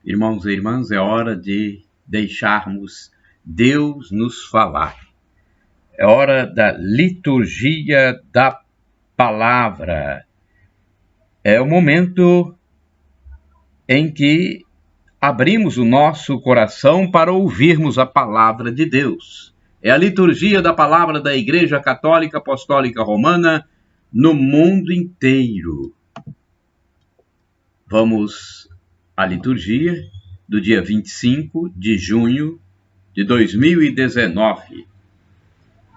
Irmãos e irmãs, é hora de deixarmos Deus nos falar. É hora da liturgia da palavra. É o momento em que abrimos o nosso coração para ouvirmos a palavra de Deus. É a liturgia da palavra da Igreja Católica Apostólica Romana no mundo inteiro. Vamos à liturgia do dia 25 de junho de 2019,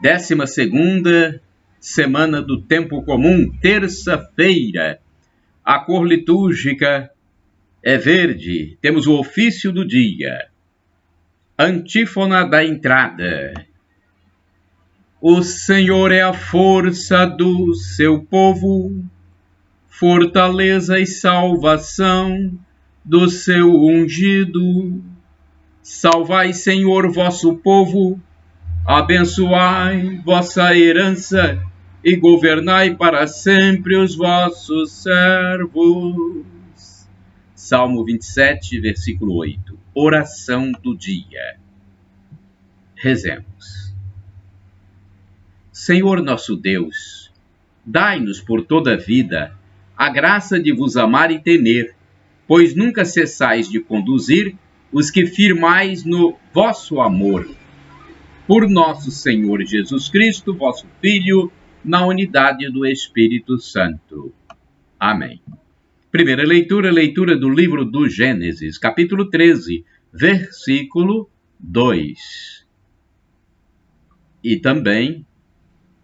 12ª semana do tempo comum, terça-feira. A cor litúrgica é verde. Temos o ofício do dia. Antífona da entrada. O Senhor é a força do seu povo, fortaleza e salvação do seu ungido. Salvai, Senhor, vosso povo, abençoai vossa herança e governai para sempre os vossos servos. Salmo 27, versículo 8. Oração do dia. Rezemos. Senhor nosso Deus, dai-nos por toda a vida a graça de vos amar e temer, pois nunca cessais de conduzir os que firmais no vosso amor. Por nosso Senhor Jesus Cristo, vosso Filho, na unidade do Espírito Santo. Amém. Primeira leitura, leitura do livro do Gênesis, capítulo 13, versículo 2. E também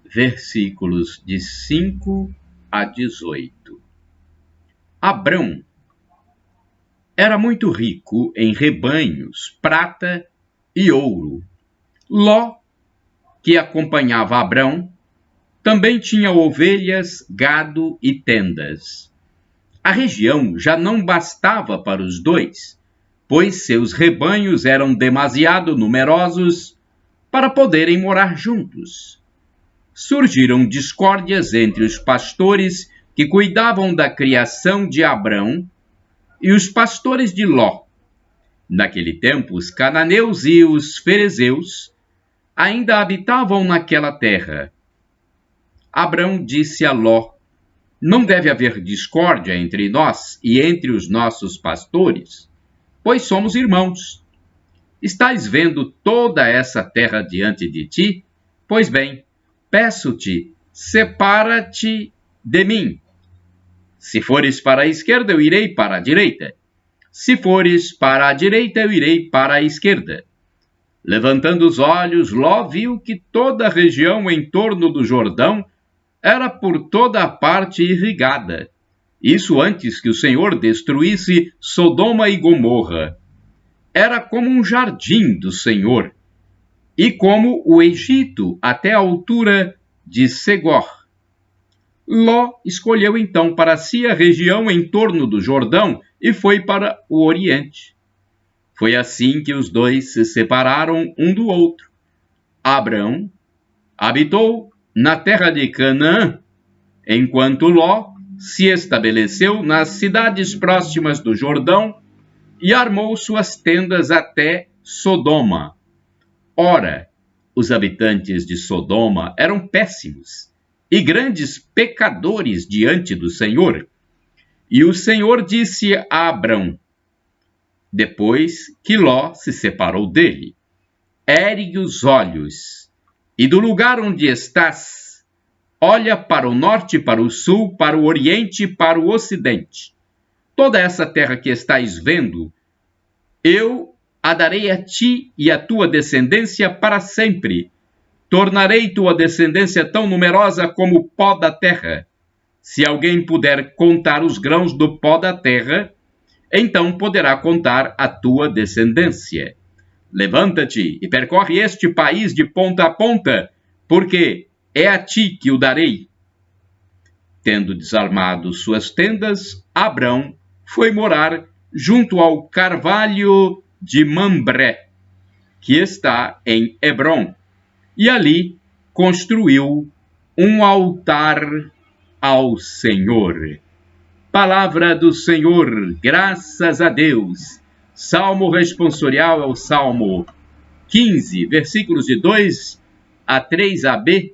versículos de 5 a 18. Abrão era muito rico em rebanhos, prata e ouro. Ló, que acompanhava Abrão, também tinha ovelhas, gado e tendas. A região já não bastava para os dois, pois seus rebanhos eram demasiado numerosos para poderem morar juntos. Surgiram discórdias entre os pastores que cuidavam da criação de Abrão e os pastores de Ló. Naquele tempo, os cananeus e os ferezeus ainda habitavam naquela terra. Abrão disse a Ló: não deve haver discórdia entre nós e entre os nossos pastores, pois somos irmãos. Estás vendo toda essa terra diante de ti? Pois bem, peço-te, separa-te de mim. Se fores para a esquerda, eu irei para a direita. Se fores para a direita, eu irei para a esquerda. Levantando os olhos, Ló viu que toda a região em torno do Jordão era por toda a parte irrigada. Isso antes que o Senhor destruísse Sodoma e Gomorra. Era como um jardim do Senhor, e como o Egito até a altura de Segor. Ló escolheu então para si a região em torno do Jordão e foi para o Oriente. Foi assim que os dois se separaram um do outro. Abrão habitou na terra de Canaã, enquanto Ló se estabeleceu nas cidades próximas do Jordão e armou suas tendas até Sodoma. Ora, os habitantes de Sodoma eram péssimos e grandes pecadores diante do Senhor. E o Senhor disse a Abrão, depois que Ló se separou dele: ergue os olhos, e do lugar onde estás, olha para o norte, para o sul, para o oriente e para o ocidente. Toda essa terra que estás vendo, eu a darei a ti e à tua descendência para sempre. Tornarei tua descendência tão numerosa como o pó da terra. Se alguém puder contar os grãos do pó da terra, então poderá contar a tua descendência. Levanta-te e percorre este país de ponta a ponta, porque é a ti que o darei. Tendo desarmado suas tendas, Abrão foi morar junto ao carvalho de Mambré, que está em Hebrom, e ali construiu um altar ao Senhor. Palavra do Senhor, graças a Deus. Salmo responsorial é o Salmo 15, versículos de 2 a 3ab,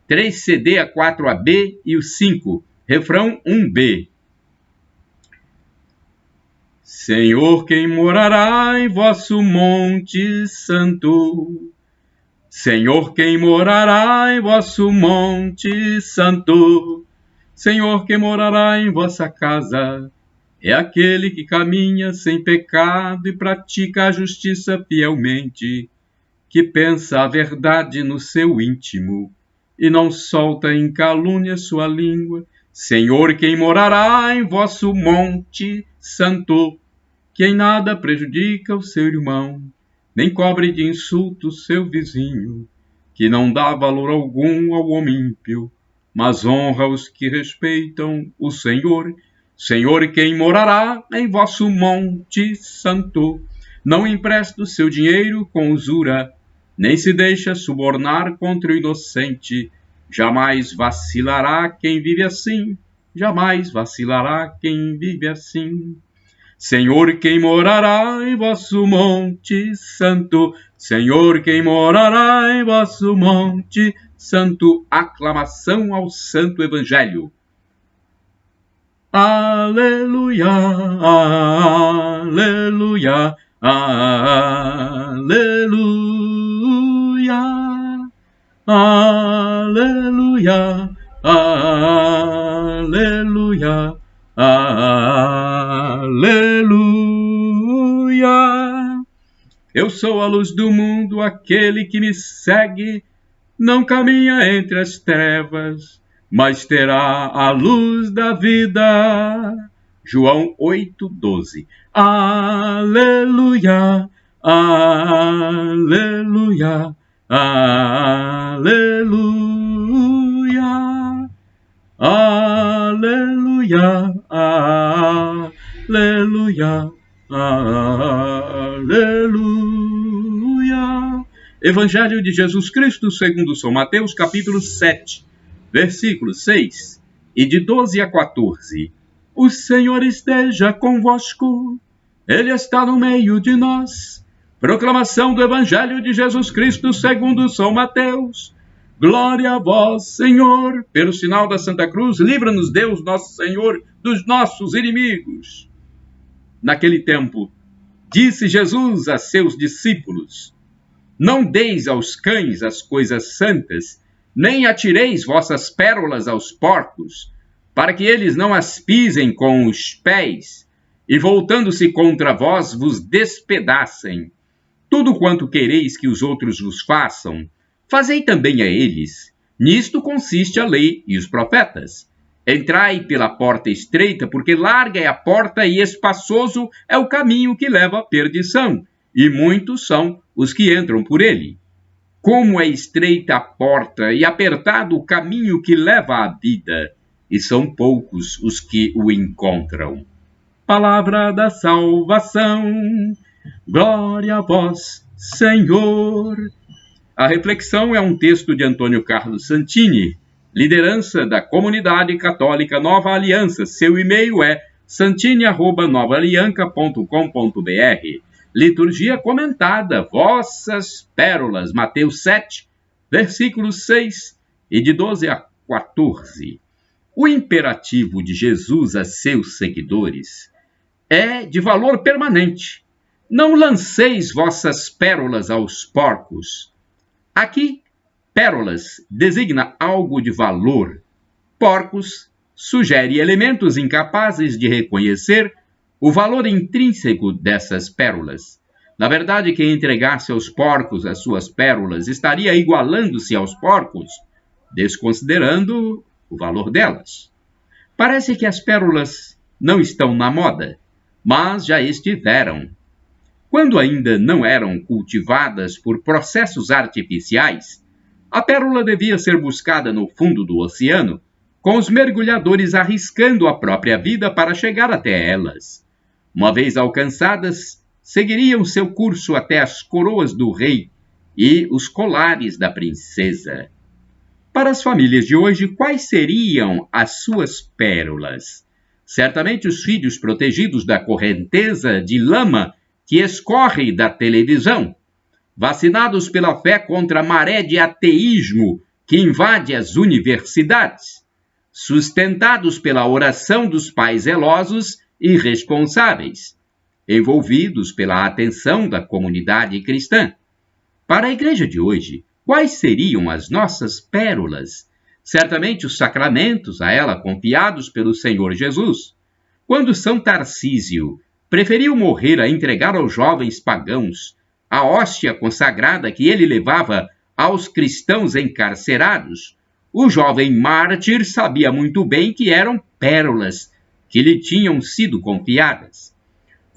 3cd a 4ab e o 5, refrão 1b. Senhor, quem morará em vosso monte santo? Senhor, quem morará em vosso monte santo? Senhor, quem morará em vossa casa? É aquele que caminha sem pecado e pratica a justiça fielmente, que pensa a verdade no seu íntimo e não solta em calúnia sua língua. Senhor, quem morará em vosso monte santo? Quem nada prejudica o seu irmão, nem cobre de insulto seu vizinho, que não dá valor algum ao homem ímpio, mas honra os que respeitam o Senhor. Senhor, quem morará em vosso monte santo? Não empresta o seu dinheiro com usura, nem se deixa subornar contra o inocente. Jamais vacilará quem vive assim, jamais vacilará quem vive assim. Senhor, quem morará em vosso monte santo? Senhor, quem morará em vosso monte santo? Aclamação ao Santo Evangelho. Aleluia, aleluia, aleluia, aleluia, aleluia, aleluia. Eu sou a luz do mundo, aquele que me segue não caminha entre as trevas, mas terá a luz da vida. João 8:12. Aleluia, aleluia, aleluia, aleluia, aleluia, aleluia. Evangelho de Jesus Cristo segundo São Mateus, capítulo 7, versículos 6 e de 12 a 14. O Senhor esteja convosco, Ele está no meio de nós. Proclamação do Evangelho de Jesus Cristo segundo São Mateus. Glória a vós, Senhor. Pelo sinal da Santa Cruz, livra-nos Deus, nosso Senhor, dos nossos inimigos. Naquele tempo, disse Jesus a seus discípulos: não deis aos cães as coisas santas, nem atireis vossas pérolas aos porcos, para que eles não as pisem com os pés, e voltando-se contra vós, vos despedacem. Tudo quanto quereis que os outros vos façam, fazei também a eles. Nisto consiste a lei e os profetas. Entrai pela porta estreita, porque larga é a porta e espaçoso é o caminho que leva à perdição, e muitos são os que entram por ele. Como é estreita a porta e apertado o caminho que leva à vida, e são poucos os que o encontram. Palavra da salvação, glória a vós, Senhor. A reflexão é um texto de Antônio Carlos Santini, liderança da Comunidade Católica Nova Aliança. Seu e-mail é santini@novaalianca.com.br. Liturgia comentada, vossas pérolas, Mateus 7, versículos 6 e de 12 a 14. O imperativo de Jesus a seus seguidores é de valor permanente. Não lanceis vossas pérolas aos porcos. Aqui, pérolas designa algo de valor. Porcos sugere elementos incapazes de reconhecer o valor intrínseco dessas pérolas. Na verdade, quem entregasse aos porcos as suas pérolas estaria igualando-se aos porcos, desconsiderando o valor delas. Parece que as pérolas não estão na moda, mas já estiveram. Quando ainda não eram cultivadas por processos artificiais, a pérola devia ser buscada no fundo do oceano, com os mergulhadores arriscando a própria vida para chegar até elas. Uma vez alcançadas, seguiriam seu curso até as coroas do rei e os colares da princesa. Para as famílias de hoje, quais seriam as suas pérolas? Certamente os filhos protegidos da correnteza de lama que escorre da televisão, vacinados pela fé contra a maré de ateísmo que invade as universidades, sustentados pela oração dos pais zelosos e responsáveis, envolvidos pela atenção da comunidade cristã. Para a igreja de hoje, quais seriam as nossas pérolas? Certamente os sacramentos a ela confiados pelo Senhor Jesus. Quando São Tarcísio preferiu morrer a entregar aos jovens pagãos a hóstia consagrada que ele levava aos cristãos encarcerados, o jovem mártir sabia muito bem que eram pérolas que lhe tinham sido confiadas.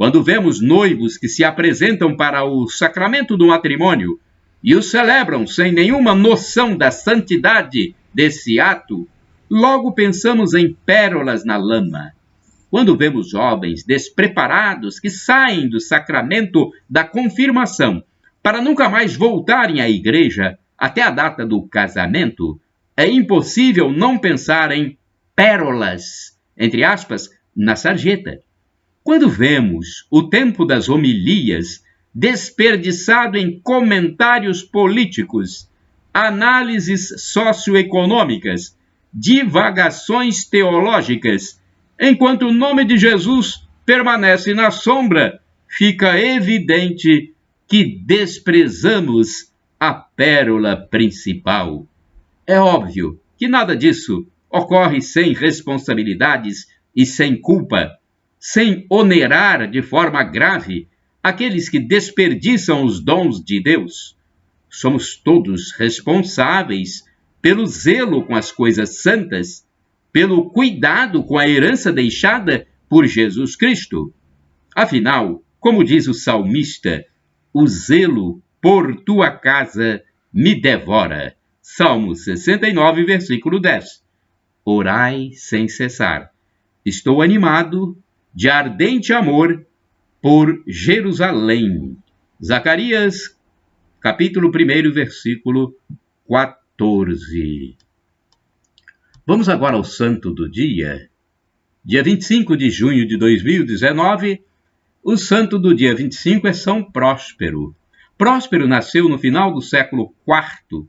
Quando vemos noivos que se apresentam para o sacramento do matrimônio e o celebram sem nenhuma noção da santidade desse ato, logo pensamos em pérolas na lama. Quando vemos jovens despreparados que saem do sacramento da confirmação para nunca mais voltarem à igreja até a data do casamento, é impossível não pensar em pérolas, entre aspas, na sarjeta. Quando vemos o tempo das homilias desperdiçado em comentários políticos, análises socioeconômicas, divagações teológicas, enquanto o nome de Jesus permanece na sombra, fica evidente que desprezamos a pérola principal. É óbvio que nada disso ocorre sem responsabilidades e sem culpa, sem onerar de forma grave aqueles que desperdiçam os dons de Deus. Somos todos responsáveis pelo zelo com as coisas santas, pelo cuidado com a herança deixada por Jesus Cristo. Afinal, como diz o salmista, o zelo por tua casa me devora. Salmo 69, versículo 10. Orai sem cessar. Estou animado de ardente amor por Jerusalém. Zacarias, capítulo 1, versículo 14. Vamos agora ao santo do dia. Dia 25 de junho de 2019, o santo do dia 25 é São Próspero. Próspero nasceu no final do século IV,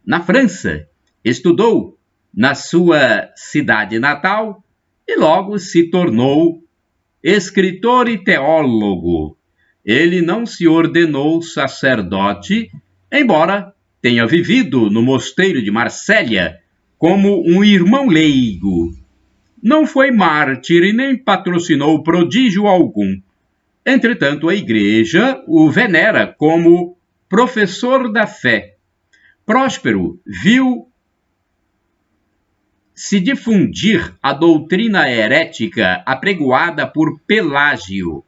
na França. Estudou na sua cidade natal e logo se tornou escritor e teólogo. Ele não se ordenou sacerdote, embora tenha vivido no mosteiro de Marsella como um irmão leigo. Não foi mártir e nem patrocinou prodígio algum. Entretanto, a Igreja o venera como professor da fé. Próspero viu se difundir a doutrina herética apregoada por Pelágio,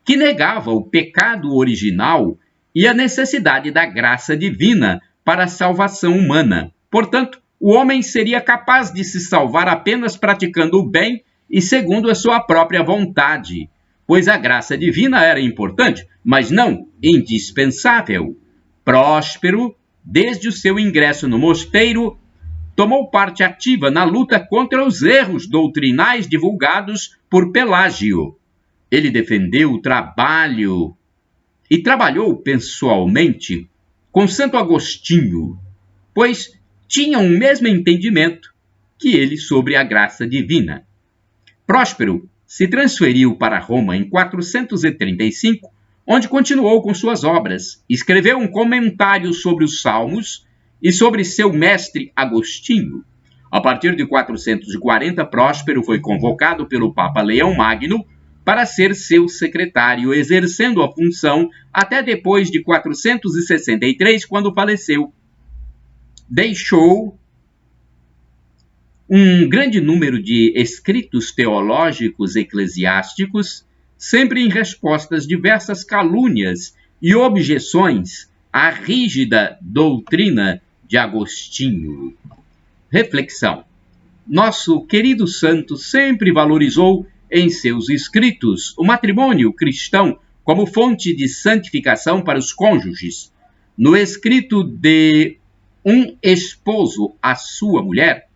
que negava o pecado original e a necessidade da graça divina para a salvação humana. Portanto, o homem seria capaz de se salvar apenas praticando o bem e segundo a sua própria vontade, pois a graça divina era importante, mas não indispensável. Próspero, desde o seu ingresso no mosteiro, tomou parte ativa na luta contra os erros doutrinais divulgados por Pelágio. Ele defendeu o trabalho e trabalhou pessoalmente com Santo Agostinho, pois tinham o mesmo entendimento que ele sobre a graça divina. Próspero se transferiu para Roma em 435, onde continuou com suas obras. Escreveu um comentário sobre os Salmos e sobre seu mestre Agostinho. A partir de 440, Próspero foi convocado pelo Papa Leão Magno para ser seu secretário, exercendo a função até depois de 463, quando faleceu. Deixou um grande número de escritos teológicos eclesiásticos, sempre em resposta às diversas calúnias e objeções à rígida doutrina de Agostinho. Reflexão. Nosso querido santo sempre valorizou em seus escritos o matrimônio cristão como fonte de santificação para os cônjuges. No escrito de Um esposo à sua mulher,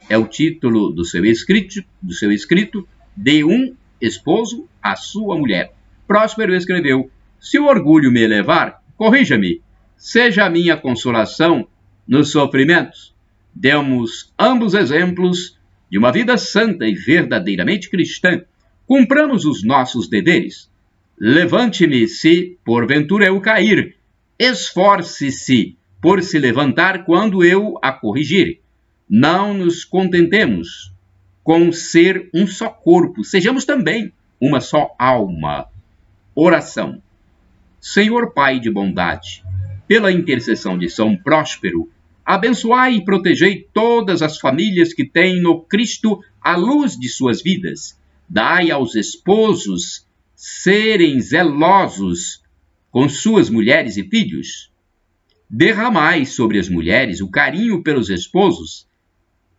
é o título do seu escrito, de Um esposo à sua mulher. Próspero escreveu: Se o orgulho me elevar, corrija-me. Seja a minha consolação nos sofrimentos. Demos ambos exemplos de uma vida santa e verdadeiramente cristã. Cumpramos os nossos deveres. Levante-me se, porventura, eu cair. Esforce-se por se levantar quando eu a corrigir. Não nos contentemos com ser um só corpo, sejamos também uma só alma. Oração. Senhor Pai de bondade, pela intercessão de São Próspero, abençoai e protegei todas as famílias que têm no Cristo a luz de suas vidas. Dai aos esposos serem zelosos com suas mulheres e filhos. Derramai sobre as mulheres o carinho pelos esposos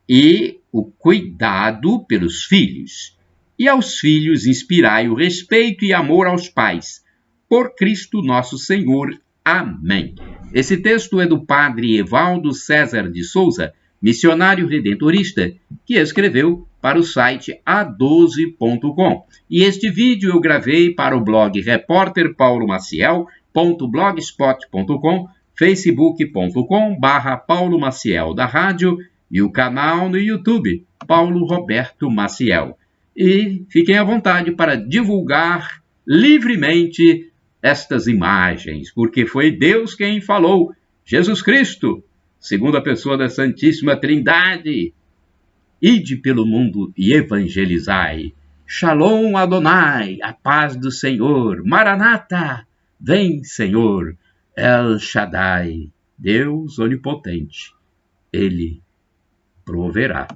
e o cuidado pelos filhos. E aos filhos inspirai o respeito e amor aos pais. Por Cristo nosso Senhor. Amém. Esse texto é do padre Evaldo César de Souza, missionário redentorista, que escreveu para o site a12.com. E este vídeo eu gravei para o blog repórterpaulomaciel.blogspot.com, facebook.com/Paulo Maciel da Rádio e o canal no YouTube, Paulo Roberto Maciel. E fiquem à vontade para divulgar livremente estas imagens, porque foi Deus quem falou, Jesus Cristo, segunda pessoa da Santíssima Trindade. Ide pelo mundo e evangelizai. Shalom Adonai, a paz do Senhor. Maranata, vem Senhor. El Shaddai, Deus onipotente. Ele proverá.